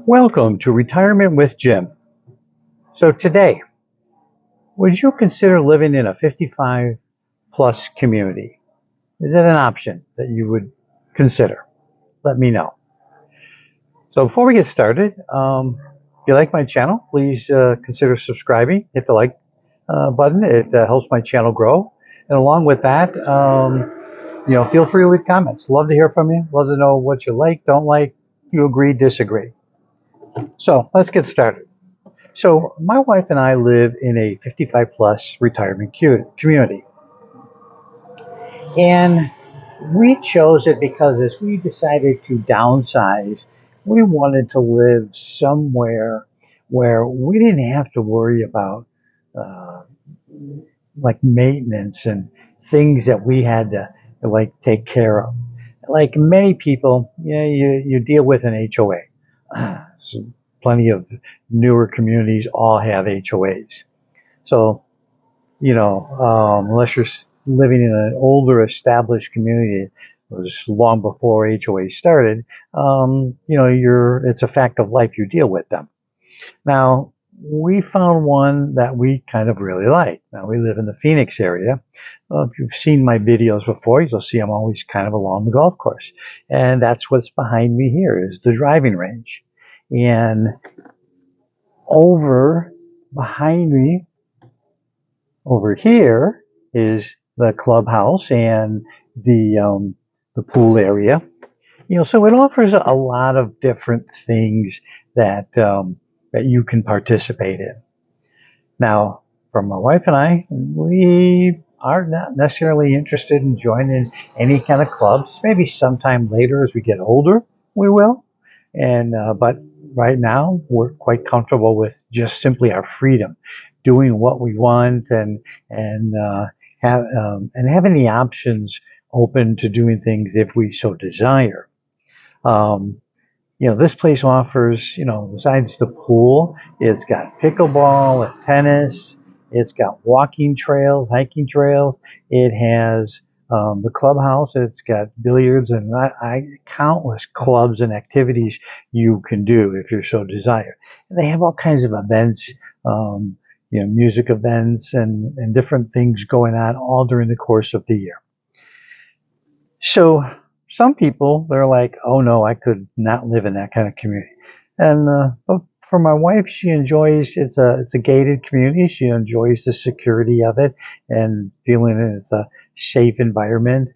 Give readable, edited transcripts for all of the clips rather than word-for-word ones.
Welcome to Retirement with Jim. So today, would you consider living in a 55 plus community? Is it an option that you would consider? Let me know. So before we get started, if you like my channel, please consider subscribing. Hit the like button. It helps my channel grow. And along with that, feel free to leave comments. Love to hear from you. Love to know what you like, don't like, you agree, disagree. So let's get started. So my wife and I live in a 55 plus retirement community. And we chose it because as we decided to downsize, we wanted to live somewhere where we didn't have to worry about uh, like maintenance and things that we had to like take care of. Like many people, yeah, you deal with an HOA. So plenty of newer communities all have HOAs. So, unless you're living in an older established community, it was long before HOA started, it's a fact of life, you deal with them. Now, we found one that we kind of really like. Now, we live in the Phoenix area. If you've seen my videos before, you'll see I'm always kind of along the golf course. And that's what's behind me here is the driving range. And over behind me, over here, is the clubhouse and the pool area. So it offers a lot of different things that you can participate in. Now, for my wife and I, we are not necessarily interested in joining any kind of clubs. Maybe sometime later as we get older, we will. But right now, we're quite comfortable with just simply our freedom, doing what we want, and having the options open to doing things if we so desire. This place offers, besides the pool, it's got pickleball and tennis. It's got walking trails, hiking trails. It has the clubhouse. It's got billiards and countless clubs and activities you can do if you so desire. And they have all kinds of events, music events and different things going on all during the course of the year. So some people, they're like, oh no, I could not live in that kind of community. And but for my wife, she enjoys, it's a gated community. She enjoys the security of it and feeling it's a safe environment.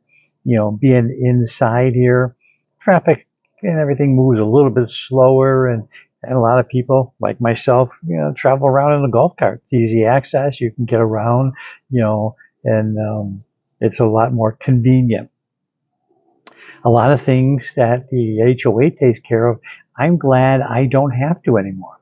Being inside here, traffic and everything moves a little bit slower, and a lot of people like myself, travel around in a golf cart. It's easy access. You can get around, and it's a lot more convenient. A lot of things that the HOA takes care of, I'm glad I don't have to anymore.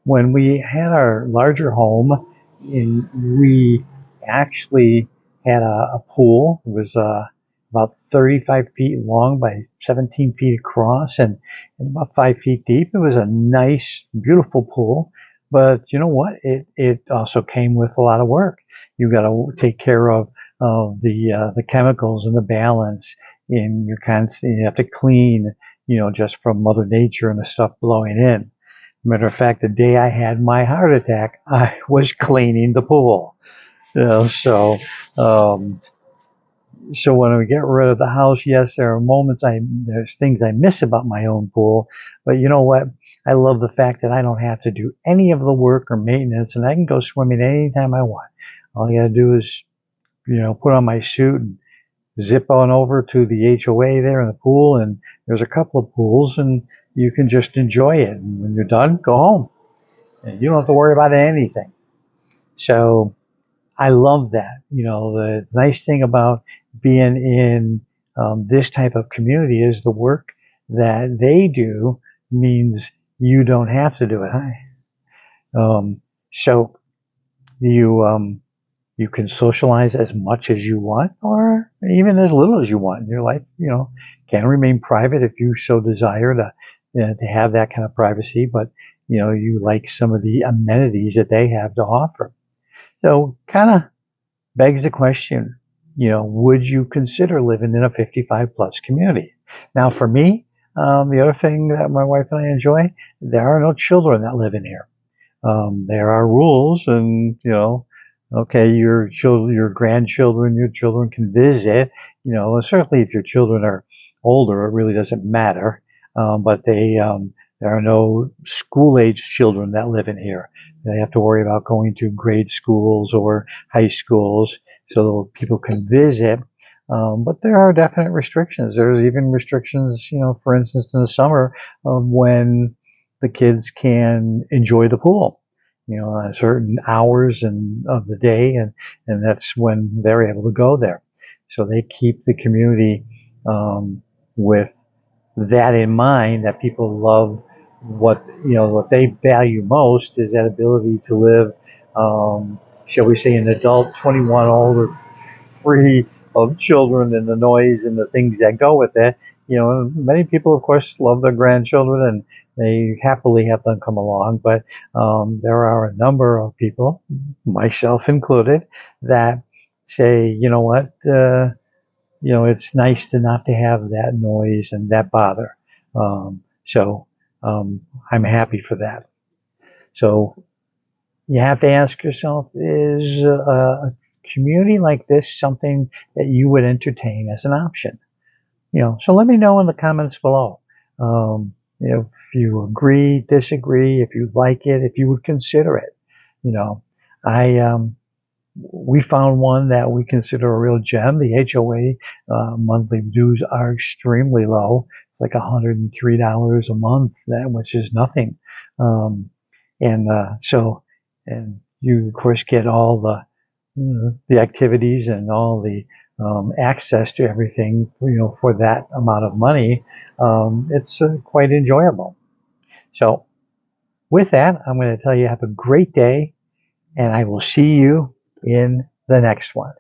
When we had our larger home, we actually had a pool. It was about 35 feet long by 17 feet across and about 5 feet deep. It was a nice, beautiful pool. But you know what? It also came with a lot of work. You got to take care of the chemicals and the balance, and you have to clean, just from Mother Nature and the stuff blowing in. Matter of fact, the day I had my heart attack, I was cleaning the pool. So when we get rid of the house, yes, there are there's things I miss about my own pool, but you know what? I love the fact that I don't have to do any of the work or maintenance, and I can go swimming anytime I want. All you gotta do is, put on my suit and zip on over to the HOA there in the pool, and there's a couple of pools, and you can just enjoy it. And when you're done, go home, and you don't have to worry about anything. So I love that. The nice thing about being in this type of community is the work that they do means you don't have to do it. So you can socialize as much as you want, or even as little as you want. Your life, can remain private if you so desire to have that kind of privacy. But you like some of the amenities that they have to offer. So, kind of begs the question, would you consider living in a 55 plus community? Now, for me, The other thing that my wife and I enjoy, there are no children that live in here. There are rules, and okay, your grandchildren, your children can visit. Certainly if your children are older, it really doesn't matter. But there are no school-age children that live in here. They have to worry about going to grade schools or high schools, so people can visit. But there are definite restrictions. There's even restrictions, for instance, in the summer, when the kids can enjoy the pool, at certain hours of the day, and that's when they're able to go there. So they keep the community with that in mind, that people love what they value most is that ability to live, shall we say, an adult 21 older, free of children and the noise and the things that go with it. Many people, of course, love their grandchildren and they happily have them come along, but there are a number of people, myself included, that say, it's nice to not to have that noise and that bother. So I'm happy for that. So you have to ask yourself, is a community like this something that you would entertain as an option? So let me know in the comments below. If you agree, disagree, if you like it, if you would consider it. We found one that we consider a real gem. The HOA monthly dues are extremely low. It's like $103 a month, which is nothing. And you of course get all the activities and all the access to everything, for that amount of money. It's quite enjoyable. So with that, I'm going to tell you have a great day, and I will see you in the next one.